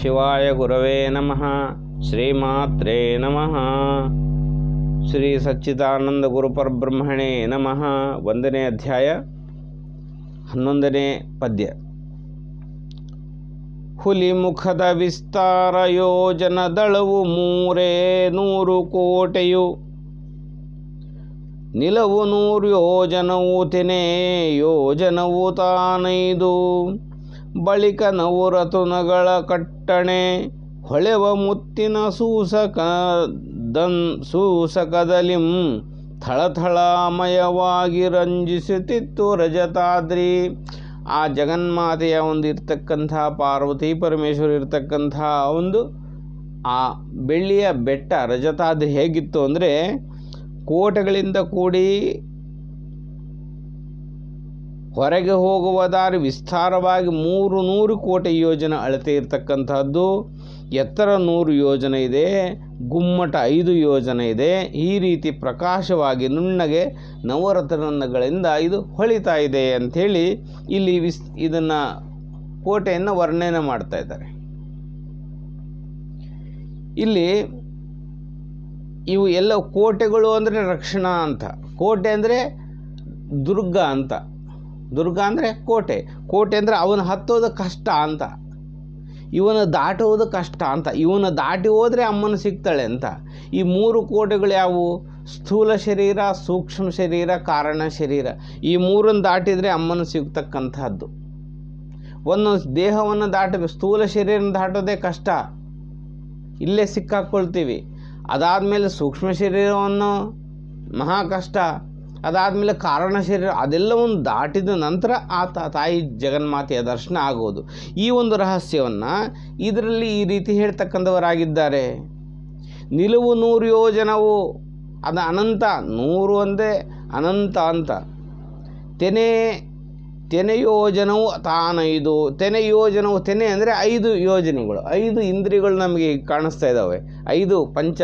ಶಿವಾಯ ಗುರವೇ ನಮಃ. ಶ್ರೀಮಾತ್ರೇ ನಮಃ. ಶ್ರೀ ಸಚ್ಚಿದಾನಂದ ಗುರುಪರಬ್ರಹ್ಮಣೇ ನಮಃ. 1ನೇ ಅಧ್ಯಾಯ 11ನೇ ಪದ್ಯ. ಹುಲಿಮುಖದ ವಿಸ್ತಾರ ಯೋಜನದಳವು 300 ಕೋಟೆಯು, ನಿಲವು 100 ಯೋಜನವು ತೆನೆ ಯೋಜನವು ತಾನೈದು, ಬಳಿಕ ನವರತ್ನಗಳ ಕಟ್ಟಣೆ ಹೊಳೆವ ಮುತ್ತಿನ ಸೂಸಕದಲಿಂ ಥಳಥಳಮಯವಾಗಿ ರಂಜಿಸುತ್ತಿತ್ತು ರಜತಾದ್ರಿ. ಆ ಜಗನ್ಮಾತೆಯ ಒಂದು ಇರ್ತಕ್ಕಂಥ ಪಾರ್ವತಿ ಪರಮೇಶ್ವರ ಇರ್ತಕ್ಕಂಥ ಒಂದು ಆ ಬೆಳ್ಳಿಯ ಬೆಟ್ಟ ರಜತಾದ್ರಿ ಹೇಗಿತ್ತು ಅಂದರೆ, ಕೋಟೆಗಳಿಂದ ಕೂಡಿ ಹೊರಗೆ ಹೋಗುವ ದಾರಿ ವಿಸ್ತಾರವಾಗಿ 300 ಕೋಟೆ ಯೋಜನೆ ಅಳತೆ ಇರತಕ್ಕಂಥದ್ದು. ಎತ್ತರ 100 ಯೋಜನೆ ಇದೆ, ಗುಮ್ಮಟ 5 ಯೋಜನೆ ಇದೆ. ಈ ರೀತಿ ಪ್ರಕಾಶವಾಗಿ ನುಣ್ಣಗೆ ನವರತ್ನಗಳಿಂದ ಇದು ಹೊಳಿತಾ ಇದೆ ಅಂಥೇಳಿ ಇಲ್ಲಿ ಇದನ್ನು ಕೋಟೆಯನ್ನು ವರ್ಣನೆ ಮಾಡ್ತಾ ಇದ್ದಾರೆ. ಇಲ್ಲಿ ಇವು ಎಲ್ಲ ಕೋಟೆಗಳು ಅಂದರೆ ರಕ್ಷಣಾ ಅಂತ, ಕೋಟೆ ಅಂದರೆ ದುರ್ಗ ಅಂತ. ದುರ್ಗ ಅಂದರೆ ಕೋಟೆ, ಕೋಟೆ ಅಂದರೆ ಅವನು ಹತ್ತೋದು ಕಷ್ಟ ಅಂತ, ಇವನು ದಾಟುವುದು ಕಷ್ಟ ಅಂತ. ಇವನು ದಾಟಿ ಹೋದರೆ ಅಮ್ಮನ ಸಿಗ್ತಾಳೆ ಅಂತ. ಈ 3 ಕೋಟೆಗಳು ಯಾವುವು? ಸ್ಥೂಲ ಶರೀರ, ಸೂಕ್ಷ್ಮ ಶರೀರ, ಕಾರಣ ಶರೀರ. ಈ 3 ದಾಟಿದರೆ ಅಮ್ಮನ ಸಿಗ್ತಕ್ಕಂಥದ್ದು. ಒಂದೊಂದು ದೇಹವನ್ನು ದಾಟಬೇಕು. ಸ್ಥೂಲ ಶರೀರನ ದಾಟೋದೇ ಕಷ್ಟ, ಇಲ್ಲೇ ಸಿಕ್ಕಾಕ್ಕೊಳ್ತೀವಿ. ಅದಾದಮೇಲೆ ಸೂಕ್ಷ್ಮ ಶರೀರವನ್ನು ಮಹಾ ಕಷ್ಟ, ಅದಾದಮೇಲೆ ಕಾರಣ ಶರೀರ, ಅದೆಲ್ಲವನ್ನು ದಾಟಿದ ನಂತರ ತಾಯಿ ಜಗನ್ಮಾತೆಯ ದರ್ಶನ ಆಗೋದು. ಈ ಒಂದು ರಹಸ್ಯವನ್ನು ಇದರಲ್ಲಿ ಈ ರೀತಿ ಹೇಳ್ತಕ್ಕಂಥವರಾಗಿದ್ದಾರೆ. ನಿಲುವು 100 ಯೋಜನವು, ಅದು ಅನಂತ, 100 ಒಂದೇ ಅನಂತ ಅಂತ. ತೆನೆ ಯೋಜನವು ತಾನೈದು. ತೆನೆ ಯೋಜನವು, ತೆನೆ ಅಂದರೆ 5 ಯೋಜನೆಗಳು, 5 ಇಂದ್ರಿಯಗಳು ನಮಗೆ ಕಾಣಿಸ್ತಾ ಇದ್ದಾವೆ. 5 ಪಂಚ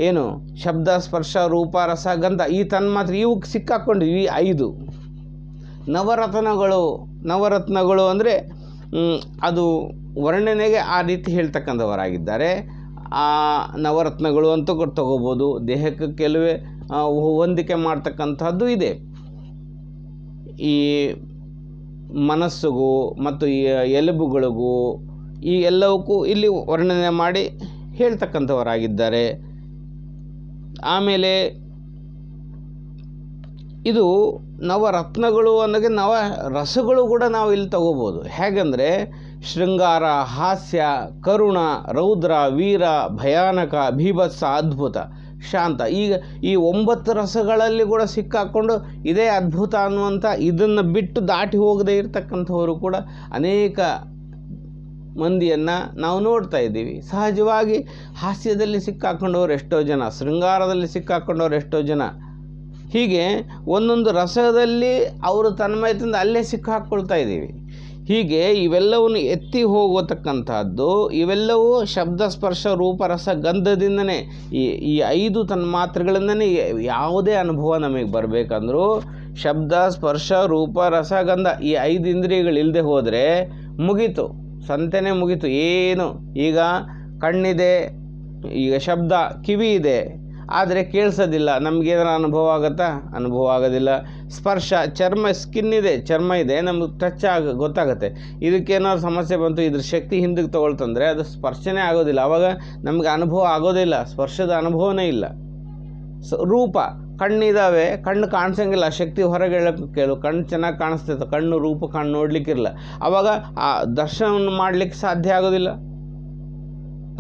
ಏನು ಶಬ್ದ ಸ್ಪರ್ಶ ರೂಪ ರಸ ಗಂಧ, ಈ ತನ್ಮಾತ್ರ ಇವಕ್ಕೆ ಸಿಕ್ಕಾಕೊಂಡಿವಿ. 5 ನವರತ್ನಗಳು ಅಂದರೆ ಅದು ವರ್ಣನೆಗೆ ಆ ರೀತಿ ಹೇಳ್ತಕ್ಕಂಥವರಾಗಿದ್ದಾರೆ. ಆ ನವರತ್ನಗಳು ಅಂತ ತಗೋಬೋದು. ದೇಹಕ್ಕೆ ಕೆಲವೇ ಹೊಂದಿಕೆ ಮಾಡ್ತಕ್ಕಂಥದ್ದು ಇದೆ. ಈ ಮನಸ್ಸಿಗೂ ಮತ್ತು ಈ ಎಲುಬುಗಳಿಗೂ ಈ ಎಲ್ಲವಕ್ಕೂ ಇಲ್ಲಿ ವರ್ಣನೆ ಮಾಡಿ ಹೇಳ್ತಕ್ಕಂಥವರಾಗಿದ್ದಾರೆ. ಆಮೇಲೆ ಇದು ನವರತ್ನಗಳು ಅನ್ನೋಕ್ಕೆ ನವ ರಸಗಳು ಕೂಡ ನಾವು ಇಲ್ಲಿ ತಗೋಬೋದು. ಹೇಗೆಂದರೆ ಶೃಂಗಾರ, ಹಾಸ್ಯ, ಕರುಣ, ರೌದ್ರ, ವೀರ, ಭಯಾನಕ, ಭೀಭತ್ಸ, ಅದ್ಭುತ, ಶಾಂತ. ಈಗ ಈ 9 ರಸಗಳಲ್ಲಿ ಕೂಡ ಸಿಕ್ಕಾಕ್ಕೊಂಡು ಇದೇ ಅದ್ಭುತ ಅನ್ನುವಂಥ ಇದನ್ನು ಬಿಟ್ಟು ದಾಟಿ ಹೋಗದೇ ಇರತಕ್ಕಂಥವರು ಕೂಡ ಅನೇಕ ಮಂದಿಯನ್ನು ನಾವು ನೋಡ್ತಾ ಇದ್ದೀವಿ. ಸಹಜವಾಗಿ ಹಾಸ್ಯದಲ್ಲಿ ಸಿಕ್ಕಾಕೊಂಡವ್ರು ಎಷ್ಟೋ ಜನ, ಶೃಂಗಾರದಲ್ಲಿ ಸಿಕ್ಕಾಕೊಂಡವ್ರು ಎಷ್ಟೋ ಜನ. ಹೀಗೆ ಒಂದೊಂದು ರಸದಲ್ಲಿ ಅವರು ತನ್ಮಯದಿಂದ ಅಲ್ಲೇ ಸಿಕ್ಕಾಕ್ಕೊಳ್ತಾ ಇದ್ದೀವಿ. ಹೀಗೆ ಇವೆಲ್ಲವನ್ನು ಎತ್ತಿ ಹೋಗತಕ್ಕಂಥದ್ದು, ಇವೆಲ್ಲವೂ ಶಬ್ದ ಸ್ಪರ್ಶ ರೂಪ ರಸ ಗಂಧದಿಂದನೇ, ಈ 5 ತನ್ಮಾತ್ರೆಗಳಿಂದನೇ ಯಾವುದೇ ಅನುಭವ ನಮಗೆ ಬರಬೇಕಂದ್ರೂ ಶಬ್ದ ಸ್ಪರ್ಶ ರೂಪ ರಸ ಗಂಧ ಈ 5 ಇಂದ್ರಿಯಗಳಿಲ್ಲದೆ ಹೋದರೆ ಮುಗೀತು, ಸಂತೆನೇ ಮುಗೀತು. ಏನು ಈಗ ಕಣ್ಣಿದೆ, ಈಗ ಶಬ್ದ, ಕಿವಿ ಇದೆ, ಆದರೆ ಕೇಳಿಸೋದಿಲ್ಲ. ನಮಗೇನಾರ ಅನುಭವ ಆಗುತ್ತಾ? ಅನುಭವ ಆಗೋದಿಲ್ಲ. ಸ್ಪರ್ಶ, ಸ್ಕಿನ್ ಇದೆ, ಚರ್ಮ ಇದೆ, ನಮಗೆ ಟಚ್ ಗೊತ್ತಾಗುತ್ತೆ. ಇದಕ್ಕೇನಾದ್ರು ಸಮಸ್ಯೆ ಬಂತು, ಇದ್ರ ಶಕ್ತಿ ಹಿಂದಕ್ಕೆ ತೊಗೊಳ್ತಂದರೆ ಅದು ಸ್ಪರ್ಶನೇ ಆಗೋದಿಲ್ಲ. ಆವಾಗ ನಮಗೆ ಅನುಭವ ಆಗೋದಿಲ್ಲ, ಸ್ಪರ್ಶದ ಅನುಭವನೇ ಇಲ್ಲ. ರೂಪ, ಕಣ್ಣಿದ್ದಾವೆ, ಕಣ್ಣು ಕಾಣಿಸಂಗಿಲ್ಲ, ಶಕ್ತಿ ಹೊರಗೆ ಕೇಳು. ಕಣ್ಣು ಚೆನ್ನಾಗಿ ಕಾಣಿಸ್ತೈತೆ, ಕಣ್ಣು ರೂಪ ಕಣ್ಣು ನೋಡಲಿಕ್ಕಿರಲ್ಲ, ಆವಾಗ ಆ ದರ್ಶನವನ್ನು ಮಾಡಲಿಕ್ಕೆ ಸಾಧ್ಯ ಆಗೋದಿಲ್ಲ.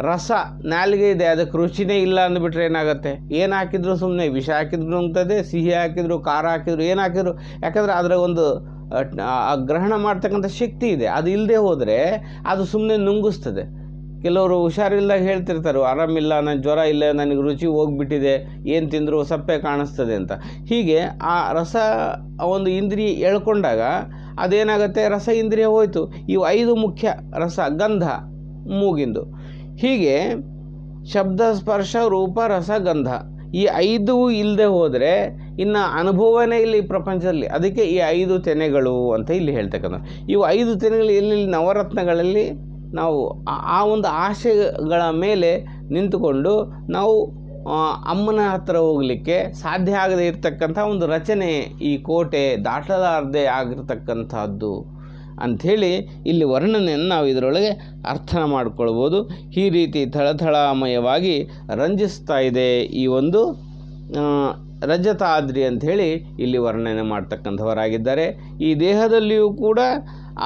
ರಸ, ನಾಲಿಗೆ ಇದೆ, ಅದಕ್ಕೆ ರುಚಿನೇ ಇಲ್ಲ ಅಂದುಬಿಟ್ರೆ ಏನಾಗುತ್ತೆ? ಏನು ಹಾಕಿದ್ರು ಸುಮ್ಮನೆ, ವಿಷ ಹಾಕಿದ್ರು ನುಂಗ್ತದೆ, ಸಿಹಿ ಹಾಕಿದ್ರು, ಖಾರ ಹಾಕಿದ್ರು, ಏನು ಹಾಕಿದ್ರು, ಯಾಕಂದರೆ ಅದರ ಒಂದು ಗ್ರಹಣ ಮಾಡ್ತಕ್ಕಂಥ ಶಕ್ತಿ ಇದೆ. ಅದು ಇಲ್ಲದೆ ಹೋದರೆ ಅದು ಸುಮ್ಮನೆ ನುಂಗಿಸ್ತದೆ. ಕೆಲವರು ಹುಷಾರಿಲ್ಲದಾಗ ಹೇಳ್ತಿರ್ತಾರೆ, ಆರಾಮಿಲ್ಲ, ನನ್ನ ಜ್ವರ ಇಲ್ಲ, ನನಗೆ ರುಚಿ ಹೋಗಿಬಿಟ್ಟಿದೆ, ಏನು ತಿಂದರೂ ಸಪ್ಪೆ ಕಾಣಿಸ್ತದೆ ಅಂತ. ಹೀಗೆ ಆ ರಸ ಒಂದು ಇಂದ್ರಿಯ ಎಳ್ಕೊಂಡಾಗ ಅದೇನಾಗುತ್ತೆ? ರಸ ಇಂದ್ರಿಯ ಹೋಯಿತು. ಇವು 5 ಮುಖ್ಯ ರಸ, ಗಂಧ ಮೂಗಿಂದು. ಹೀಗೆ ಶಬ್ದ ಸ್ಪರ್ಶ ರೂಪ ರಸ ಗಂಧ ಈ 5 ಇಲ್ಲದೆ ಹೋದರೆ ಇನ್ನು ಅನುಭವನೇ ಇಲ್ಲಿ ಪ್ರಪಂಚದಲ್ಲಿ. ಅದಕ್ಕೆ ಈ 5 ತೆನೆಗಳು ಅಂತ ಇಲ್ಲಿ ಹೇಳ್ತಕ್ಕಂಥ. ಇವು 5 ತೆನೆಗಳು ಎಲ್ಲಿ? ನವರತ್ನಗಳಲ್ಲಿ ನಾವು ಆ ಒಂದು ಆಶೆಗಳ ಮೇಲೆ ನಿಂತುಕೊಂಡು ನಾವು ಅಮ್ಮನ ಹತ್ರ ಹೋಗಲಿಕ್ಕೆ ಸಾಧ್ಯ ಆಗದೇ ಇರತಕ್ಕಂಥ ಒಂದು ರಚನೆ ಈ ಕೋಟೆ, ದಾಟಲಾರದೆ ಆಗಿರ್ತಕ್ಕಂಥದ್ದು ಅಂಥೇಳಿ ಇಲ್ಲಿ ವರ್ಣನೆಯನ್ನು ನಾವು ಇದರೊಳಗೆ ಅರ್ಥ ಮಾಡ್ಕೊಳ್ಬೋದು. ಈ ರೀತಿ ಥಳಥಳಮಯವಾಗಿ ರಂಜಿಸ್ತಾ ಇದೆ ಈ ಒಂದು ರಜತಾದ್ರಿ ಅಂಥೇಳಿ ಇಲ್ಲಿ ವರ್ಣನೆ ಮಾಡ್ತಕ್ಕಂಥವರಾಗಿದ್ದಾರೆ. ಈ ದೇಹದಲ್ಲಿಯೂ ಕೂಡ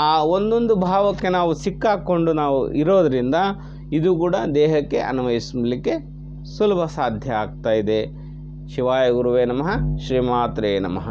ಆ ಒಂದೊಂದು ಭಾವಕ್ಕೆ ನಾವು ಸಿಕ್ಕಾಕ್ಕೊಂಡು ನಾವು ಇರೋದರಿಂದ ಇದು ಕೂಡ ದೇಹಕ್ಕೆ ಅನ್ವಯಿಸಲಿಕ್ಕೆ ಸುಲಭ ಸಾಧ್ಯ ಆಗ್ತಾ ಇದೆ. ಶಿವಾಯ ಗುರುವೇ ನಮಃ. ಶ್ರೀಮಾತ್ರೇ ನಮಃ.